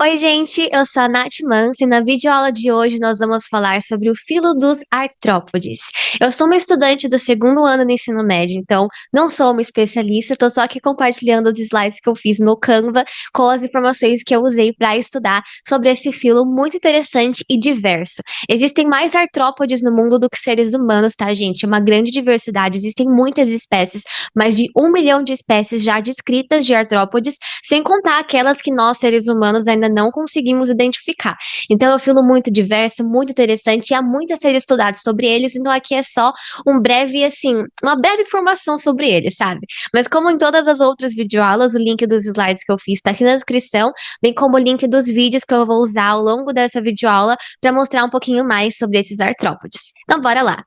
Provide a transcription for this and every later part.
Oi, gente, eu sou a Nath Mans e na videoaula de hoje nós vamos falar sobre o filo dos artrópodes. Eu sou uma estudante do segundo ano do ensino médio, então não sou uma especialista, tô só aqui compartilhando os slides que eu fiz no Canva com as informações que eu usei para estudar sobre esse filo muito interessante e diverso. Existem mais artrópodes no mundo do que seres humanos, tá, gente? É uma grande diversidade, existem muitas espécies, mais de 1 milhão de espécies já descritas de artrópodes, sem contar aquelas que nós, seres humanos, ainda não conseguimos identificar. Então, é um filo muito diverso, muito interessante, e há muito a ser estudado sobre eles, então aqui é só um breve, assim, uma breve informação sobre eles, sabe? Mas como em todas as outras videoaulas, o link dos slides que eu fiz está aqui na descrição, bem como o link dos vídeos que eu vou usar ao longo dessa videoaula para mostrar um pouquinho mais sobre esses artrópodes. Então, bora lá!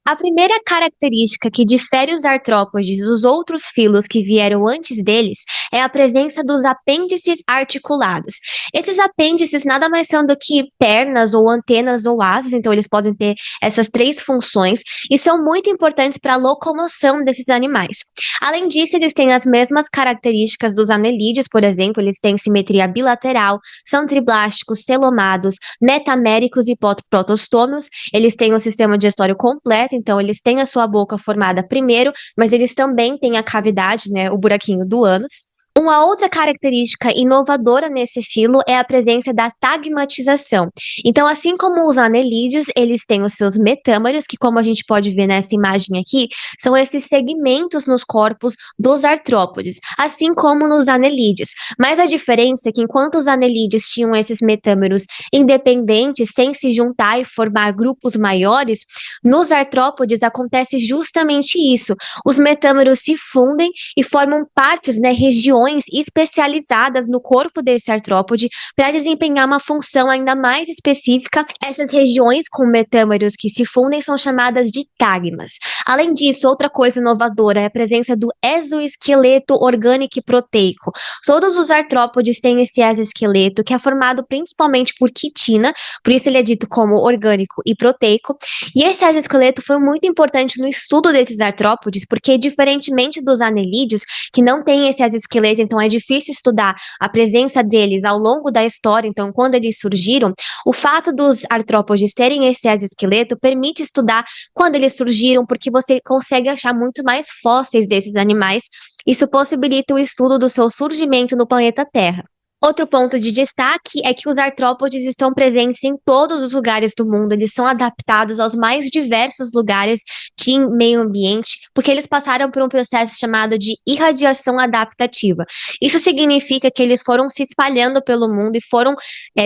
A primeira característica que difere os artrópodes dos outros filos que vieram antes deles é a presença dos apêndices articulados. Esses apêndices nada mais são do que pernas ou antenas ou asas, então eles podem ter essas três funções e são muito importantes para a locomoção desses animais. Além disso, eles têm as mesmas características dos anelídeos, por exemplo, eles têm simetria bilateral, são triblásticos, celomados, metaméricos e protostômios. Eles têm um sistema digestório completo, então eles têm a sua boca formada primeiro, mas eles também têm a cavidade, né, o buraquinho do ânus. Uma outra característica inovadora nesse filo é a presença da tagmatização. Então, assim como os anelídeos, eles têm os seus metâmeros, que como a gente pode ver nessa imagem aqui, são esses segmentos nos corpos dos artrópodes, assim como nos anelídeos. Mas a diferença é que enquanto os anelídeos tinham esses metâmeros independentes, sem se juntar e formar grupos maiores, nos artrópodes acontece justamente isso. Os metâmeros se fundem e formam partes, né, regiões especializadas no corpo desse artrópode para desempenhar uma função ainda mais específica. Essas regiões com metâmeros que se fundem são chamadas de tagmas. Além disso, outra coisa inovadora é a presença do exoesqueleto orgânico e proteico. Todos os artrópodes têm esse exoesqueleto, que é formado principalmente por quitina, por isso ele é dito como orgânico e proteico. E esse exoesqueleto foi muito importante no estudo desses artrópodes, porque diferentemente dos anelídeos, que não têm esse exoesqueleto, então é difícil estudar a presença deles ao longo da história, então quando eles surgiram, o fato dos artrópodes terem esse exoesqueleto permite estudar quando eles surgiram, porque você consegue achar muito mais fósseis desses animais. Isso possibilita o estudo do seu surgimento no planeta Terra. Outro ponto de destaque é que os artrópodes estão presentes em todos os lugares do mundo, eles são adaptados aos mais diversos lugares de meio ambiente, porque eles passaram por um processo chamado de irradiação adaptativa. Isso significa que eles foram se espalhando pelo mundo e foram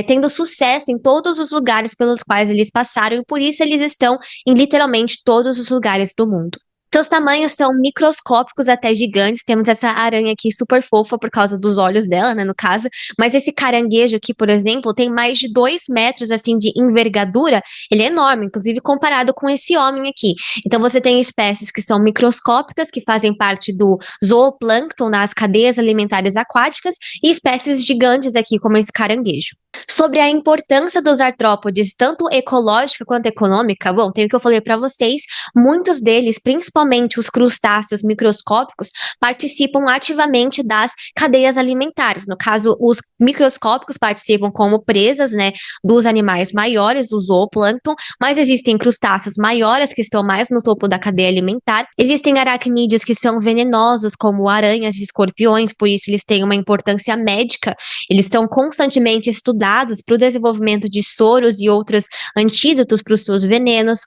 tendo sucesso em todos os lugares pelos quais eles passaram, e por isso eles estão em literalmente todos os lugares do mundo. Seus tamanhos são microscópicos até gigantes. Temos essa aranha aqui super fofa por causa dos olhos dela, né, no caso. Mas esse caranguejo aqui, por exemplo, tem mais de 2 metros, assim, de envergadura. Ele é enorme, inclusive comparado com esse homem aqui. Então você tem espécies que são microscópicas, que fazem parte do zooplâncton, nas cadeias alimentares aquáticas, e espécies gigantes aqui, como esse caranguejo. Sobre a importância dos artrópodes, tanto ecológica quanto econômica, bom, tem o que eu falei para vocês, muitos deles, principalmente os crustáceos microscópicos, participam ativamente das cadeias alimentares. No caso, os microscópicos participam como presas, né, dos animais maiores, do zooplâncton, mas existem crustáceos maiores que estão mais no topo da cadeia alimentar. Existem aracnídeos que são venenosos, como aranhas e escorpiões, por isso eles têm uma importância médica. Eles são constantemente estudados para o desenvolvimento de soros e outros antídotos para os seus venenos.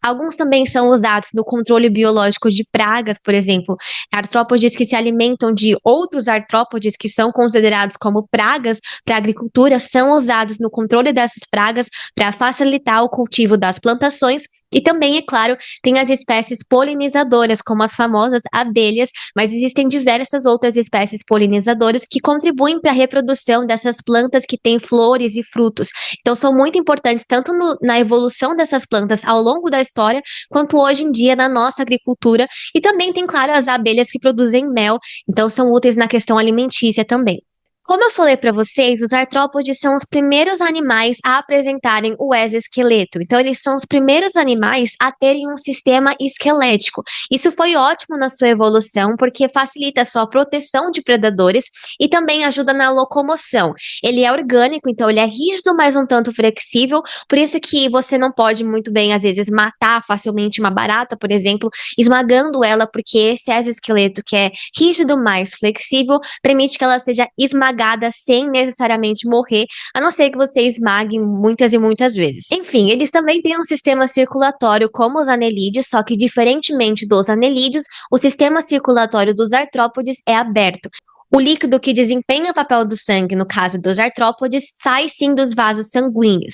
Alguns também são usados no controle biológico de pragas, por exemplo, artrópodes que se alimentam de outros artrópodes que são considerados como pragas para a agricultura, são usados no controle dessas pragas para facilitar o cultivo das plantações. E também, é claro, tem as espécies polinizadoras, como as famosas abelhas, mas existem diversas outras espécies polinizadoras que contribuem para a reprodução dessas plantas que têm flores e frutos. Então, são muito importantes tanto na evolução dessas plantas ao longo da história, quanto hoje em dia na nossa agricultura. E também tem, claro, as abelhas que produzem mel, então são úteis na questão alimentícia também. Como eu falei para vocês, os artrópodes são os primeiros animais a apresentarem o exoesqueleto. Então, eles são os primeiros animais a terem um sistema esquelético. Isso foi ótimo na sua evolução, porque facilita a sua proteção de predadores e também ajuda na locomoção. Ele é orgânico, então ele é rígido, mas um tanto flexível. Por isso que você não pode muito bem, às vezes, matar facilmente uma barata, por exemplo, esmagando ela, porque esse exoesqueleto que é rígido, mais flexível, permite que ela seja esmagada sem necessariamente morrer, a não ser que você esmague muitas e muitas vezes. Enfim, eles também têm um sistema circulatório como os anelídeos, só que diferentemente dos anelídeos, o sistema circulatório dos artrópodes é aberto. O líquido que desempenha o papel do sangue, no caso dos artrópodes, sai sim dos vasos sanguíneos.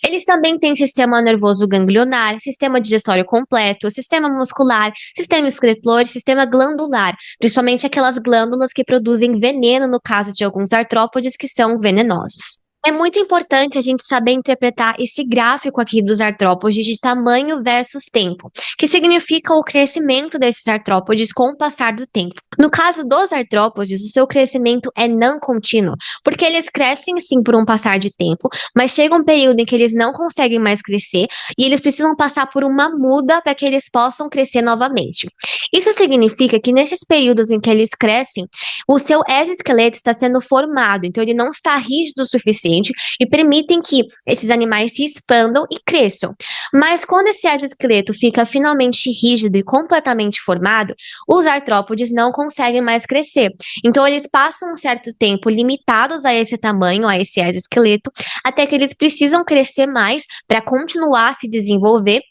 Eles também têm sistema nervoso ganglionar, sistema digestório completo, sistema muscular, sistema excretor, sistema glandular, principalmente aquelas glândulas que produzem veneno no caso de alguns artrópodes que são venenosos. É muito importante a gente saber interpretar esse gráfico aqui dos artrópodes de tamanho versus tempo, que significa o crescimento desses artrópodes com o passar do tempo. No caso dos artrópodes, o seu crescimento é não contínuo, porque eles crescem sim por um passar de tempo, mas chega um período em que eles não conseguem mais crescer e eles precisam passar por uma muda para que eles possam crescer novamente. Isso significa que nesses períodos em que eles crescem, o seu exoesqueleto está sendo formado, então ele não está rígido o suficiente e permitem que esses animais se expandam e cresçam. Mas quando esse exoesqueleto fica finalmente rígido e completamente formado, os artrópodes não conseguem mais crescer. Então eles passam um certo tempo limitados a esse tamanho, a esse exoesqueleto, até que eles precisam crescer mais para continuar a se desenvolver.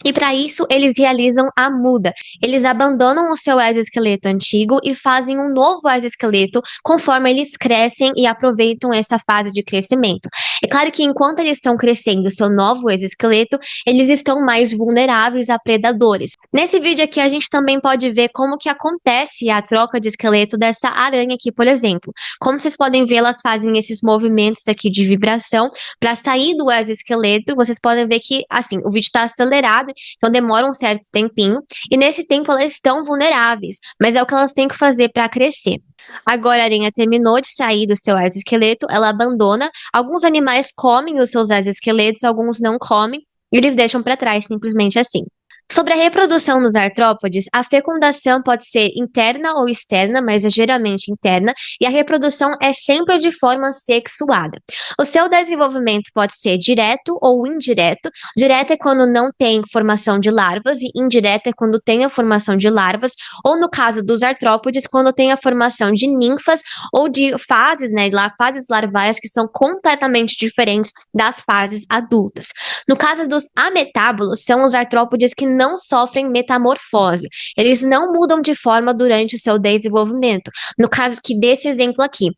E para isso, eles realizam a muda. Eles abandonam o seu exoesqueleto antigo e fazem um novo exoesqueleto conforme eles crescem e aproveitam essa fase de crescimento. É claro que enquanto eles estão crescendo o seu novo exoesqueleto, eles estão mais vulneráveis a predadores. Nesse vídeo aqui, a gente também pode ver como que acontece a troca de esqueleto dessa aranha aqui, por exemplo. Como vocês podem ver, elas fazem esses movimentos aqui de vibração para sair do exoesqueleto. Vocês podem ver que, assim, o vídeo está acelerado, então demora um certo tempinho, e nesse tempo elas estão vulneráveis, mas é o que elas têm que fazer para crescer. Agora a aranha terminou de sair do seu exoesqueleto, ela abandona. Alguns animais comem os seus exoesqueletos, alguns não comem, e eles deixam para trás, simplesmente assim. Sobre a reprodução dos artrópodes, a fecundação pode ser interna ou externa, mas é geralmente interna, e a reprodução é sempre de forma sexuada. O seu desenvolvimento pode ser direto ou indireto. Direto é quando não tem formação de larvas, e indireto é quando tem a formação de larvas, ou no caso dos artrópodes, quando tem a formação de ninfas ou de fases, né, fases larvais que são completamente diferentes das fases adultas. No caso dos ametábulos, são os artrópodes que não sofrem metamorfose. Eles não mudam de forma durante o seu desenvolvimento. No caso aqui desse exemplo aqui.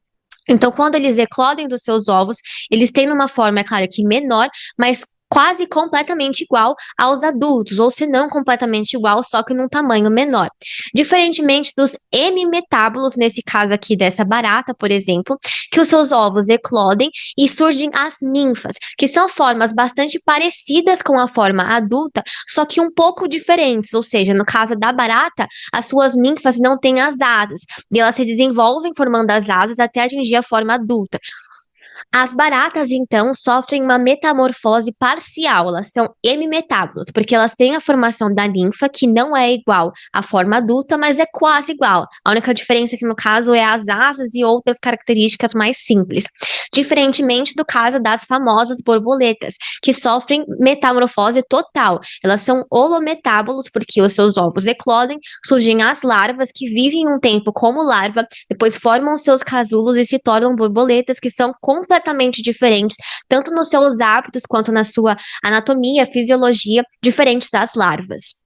Então, quando eles eclodem dos seus ovos, eles têm uma forma, é claro que menor, mas quase completamente igual aos adultos, ou se não completamente igual, só que num tamanho menor. Diferentemente dos hemimetábulos, nesse caso aqui dessa barata, por exemplo, que os seus ovos eclodem e surgem as ninfas, que são formas bastante parecidas com a forma adulta, só que um pouco diferentes, ou seja, no caso da barata, as suas ninfas não têm as asas, e elas se desenvolvem formando as asas até atingir a forma adulta. As baratas, então, sofrem uma metamorfose parcial, elas são hemimetábulas, porque elas têm a formação da ninfa, que não é igual à forma adulta, mas é quase igual. A única diferença aqui, no caso, é as asas e outras características mais simples. Diferentemente do caso das famosas borboletas, que sofrem metamorfose total. Elas são holometábulos, porque os seus ovos eclodem, surgem as larvas, que vivem um tempo como larva, depois formam seus casulos e se tornam borboletas, que são completamente diferentes, tanto nos seus hábitos quanto na sua anatomia, fisiologia, diferentes das larvas.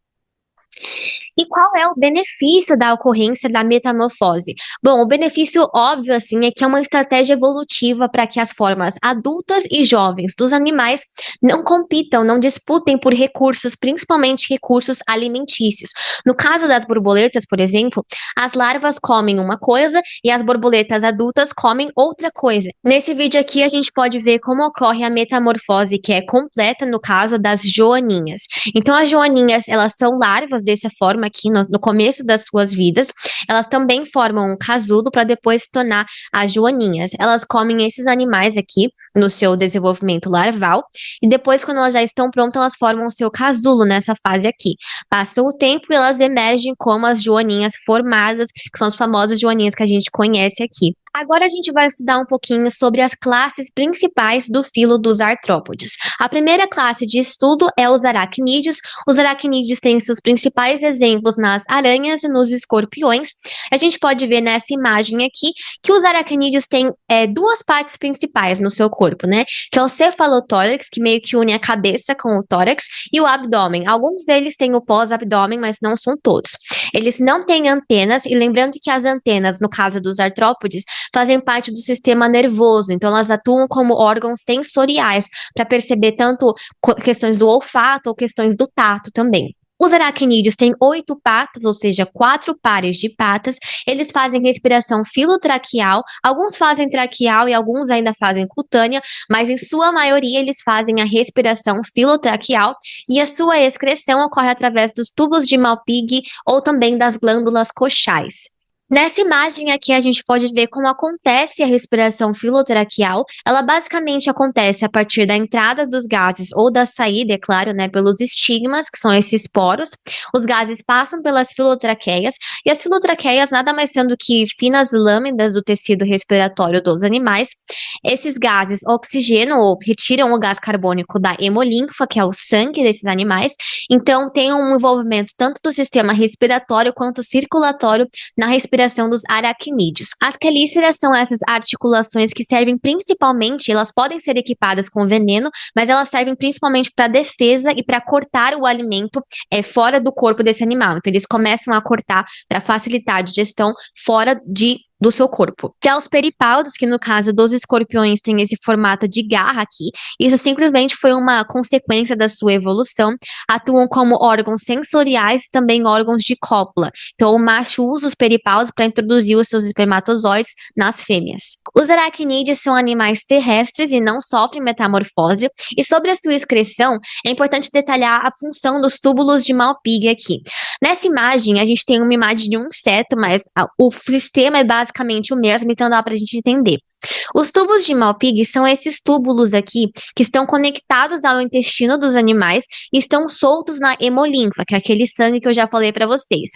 E qual é o benefício da ocorrência da metamorfose? Bom, o benefício óbvio, assim, é que é uma estratégia evolutiva para que as formas adultas e jovens dos animais não compitam, não disputem por recursos, principalmente recursos alimentícios. No caso das borboletas, por exemplo, as larvas comem uma coisa e as borboletas adultas comem outra coisa. Nesse vídeo aqui, a gente pode ver como ocorre a metamorfose, que é completa no caso das joaninhas. Então, as joaninhas, elas são larvas dessa forma aqui no começo das suas vidas, elas também formam um casulo para depois se tornar as joaninhas. Elas comem esses animais aqui no seu desenvolvimento larval e depois, quando elas já estão prontas, elas formam o seu casulo nessa fase aqui. Passa o tempo e elas emergem como as joaninhas formadas, que são as famosas joaninhas que a gente conhece aqui. Agora a gente vai estudar um pouquinho sobre as classes principais do filo dos artrópodes. A primeira classe de estudo é os aracnídeos. Os aracnídeos têm seus principais exemplos nas aranhas e nos escorpiões. A gente pode ver nessa imagem aqui que os aracnídeos têm duas partes principais no seu corpo, né? Que é o cefalotórax, que meio que une a cabeça com o tórax, e o abdômen. Alguns deles têm o pós-abdômen, mas não são todos. Eles não têm antenas, e lembrando que as antenas, no caso dos artrópodes, fazem parte do sistema nervoso, então elas atuam como órgãos sensoriais para perceber tanto questões do olfato ou questões do tato também. Os aracnídeos têm 8 patas, ou seja, 4 pares de patas. Eles fazem respiração filotraqueal. Alguns fazem traqueal e alguns ainda fazem cutânea, mas em sua maioria eles fazem a respiração filotraqueal e a sua excreção ocorre através dos tubos de Malpighi ou também das glândulas coxais. Nessa imagem aqui a gente pode ver como acontece a respiração filotraqueal. Ela basicamente acontece a partir da entrada dos gases ou da saída, é claro, né, pelos estigmas, que são esses poros. Os gases passam pelas filotraqueias e as filotraqueias nada mais sendo que finas lâminas do tecido respiratório dos animais. Esses gases oxigenam ou retiram o gás carbônico da hemolinfa, que é o sangue desses animais. Então tem um envolvimento tanto do sistema respiratório quanto circulatório na respiração dos aracnídeos. As quelíceras são essas articulações que servem principalmente, elas podem ser equipadas com veneno, mas elas servem principalmente para defesa e para cortar o alimento fora do corpo desse animal. Então eles começam a cortar para facilitar a digestão fora do seu corpo. Já os peripaldos, que no caso dos escorpiões tem esse formato de garra aqui, isso simplesmente foi uma consequência da sua evolução, atuam como órgãos sensoriais e também órgãos de cópula. Então o macho usa os peripaldos para introduzir os seus espermatozoides nas fêmeas. Os aracnídeos são animais terrestres e não sofrem metamorfose, e sobre a sua excreção, é importante detalhar a função dos túbulos de Malpighi aqui. Nessa imagem, a gente tem uma imagem de um inseto, mas o sistema é basicamente o mesmo, então dá pra gente entender. Os tubos de Malpighi são esses túbulos aqui que estão conectados ao intestino dos animais e estão soltos na hemolinfa, que é aquele sangue que eu já falei para vocês.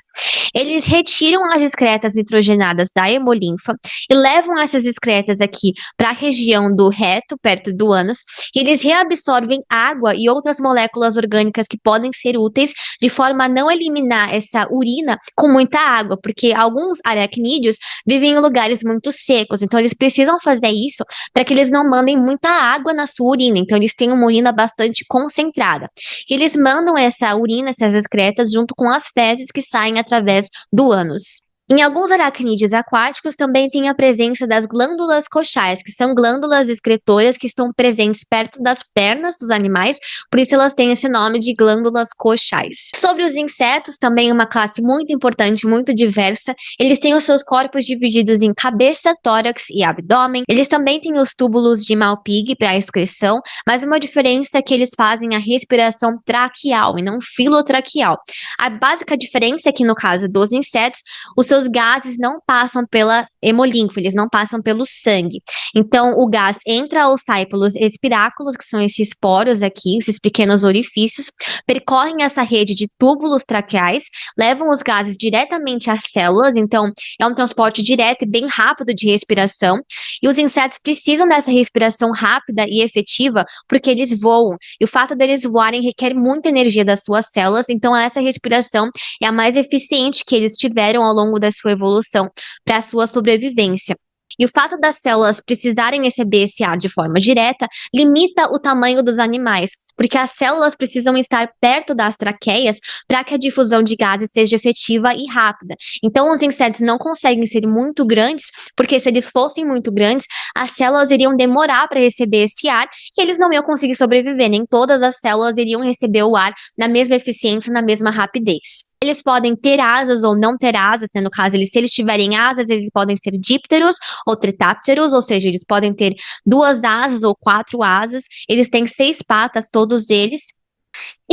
Eles retiram as excretas nitrogenadas da hemolinfa e levam essas excretas aqui para a região do reto, perto do ânus, e eles reabsorvem água e outras moléculas orgânicas que podem ser úteis, de forma a não eliminar essa urina com muita água, porque alguns aracnídeos vivem em lugares muito secos, então eles precisam fazer isso para que eles não mandem muita água na sua urina, então eles têm uma urina bastante concentrada. E eles mandam essa urina, essas excretas, junto com as fezes que saem através do ânus. Em alguns aracnídeos aquáticos também tem a presença das glândulas coxais, que são glândulas excretoras que estão presentes perto das pernas dos animais, por isso elas têm esse nome de glândulas coxais. Sobre os insetos, também uma classe muito importante, muito diversa, eles têm os seus corpos divididos em cabeça, tórax e abdômen. Eles também têm os túbulos de Malpighi para a excreção, mas uma diferença é que eles fazem a respiração traqueal e não filotraqueal. A básica diferença é que no caso dos insetos, os seus gases não passam pela hemolinfa, eles não passam pelo sangue. Então, o gás entra ou sai pelos espiráculos, que são esses poros aqui, esses pequenos orifícios, percorrem essa rede de túbulos traqueais, levam os gases diretamente às células, então é um transporte direto e bem rápido de respiração, e os insetos precisam dessa respiração rápida e efetiva porque eles voam, e o fato deles voarem requer muita energia das suas células, então essa respiração é a mais eficiente que eles tiveram ao longo da sua evolução para a sua sobrevivência. E o fato das células precisarem receber esse ar de forma direta limita o tamanho dos animais, porque as células precisam estar perto das traqueias para que a difusão de gases seja efetiva e rápida. Então, os insetos não conseguem ser muito grandes, porque se eles fossem muito grandes, as células iriam demorar para receber esse ar e eles não iam conseguir sobreviver. Nem todas as células iriam receber o ar na mesma eficiência, na mesma rapidez. Eles podem ter asas ou não ter asas, né? No caso, se eles tiverem asas, eles podem ser dípteros ou tritápteros, ou seja, eles podem ter 2 asas ou 4 asas. Eles têm 6 patas, todos eles.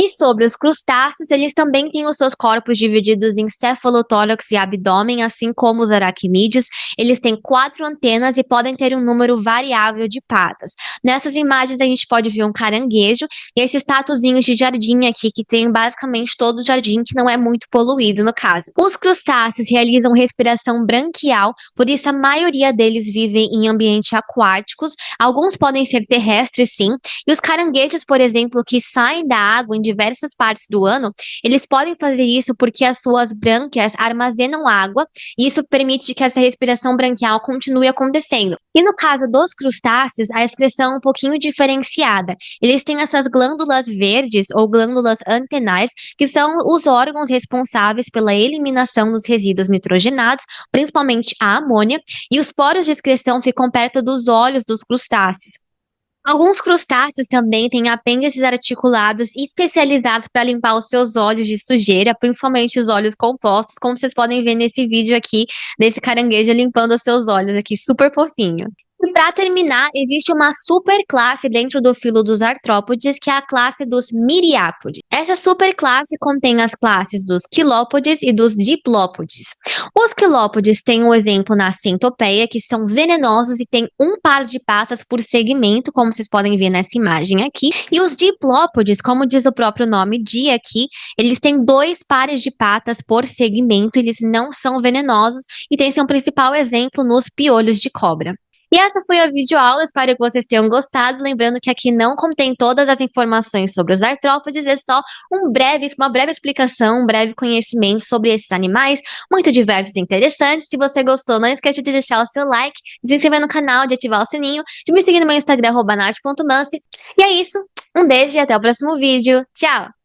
E sobre os crustáceos, eles também têm os seus corpos divididos em cefalotórax e abdômen, assim como os aracnídeos. Eles têm 4 antenas e podem ter um número variável de patas. Nessas imagens a gente pode ver um caranguejo e esses tatuzinhos de jardim aqui, que tem basicamente todo o jardim, que não é muito poluído no caso. Os crustáceos realizam respiração branquial, por isso a maioria deles vivem em ambientes aquáticos. Alguns podem ser terrestres, sim, e os caranguejos, por exemplo, que saem da água em diversas partes do ano, eles podem fazer isso porque as suas brânquias armazenam água e isso permite que essa respiração branquial continue acontecendo. E no caso dos crustáceos, a excreção é um pouquinho diferenciada. Eles têm essas glândulas verdes ou glândulas antenais, que são os órgãos responsáveis pela eliminação dos resíduos nitrogenados, principalmente a amônia, e os poros de excreção ficam perto dos olhos dos crustáceos. Alguns crustáceos também têm apêndices articulados especializados para limpar os seus olhos de sujeira, principalmente os olhos compostos, como vocês podem ver nesse vídeo aqui, desse caranguejo limpando os seus olhos aqui, super fofinho. E para terminar, existe uma superclasse dentro do filo dos artrópodes, que é a classe dos miriápodes. Essa superclasse contém as classes dos quilópodes e dos diplópodes. Os quilópodes têm um exemplo na centopeia, que são venenosos e têm um par de patas por segmento, como vocês podem ver nessa imagem aqui. E os diplópodes, como diz o próprio nome di aqui, eles têm 2 pares de patas por segmento, eles não são venenosos e têm seu principal exemplo nos piolhos de cobra. E essa foi a videoaula, espero que vocês tenham gostado. Lembrando que aqui não contém todas as informações sobre os artrópodes, é só uma breve explicação, um breve conhecimento sobre esses animais, muito diversos e interessantes. Se você gostou, não esqueça de deixar o seu like, de se inscrever no canal, de ativar o sininho, de me seguir no meu Instagram, @nath.mansi. E é isso, um beijo e até o próximo vídeo. Tchau!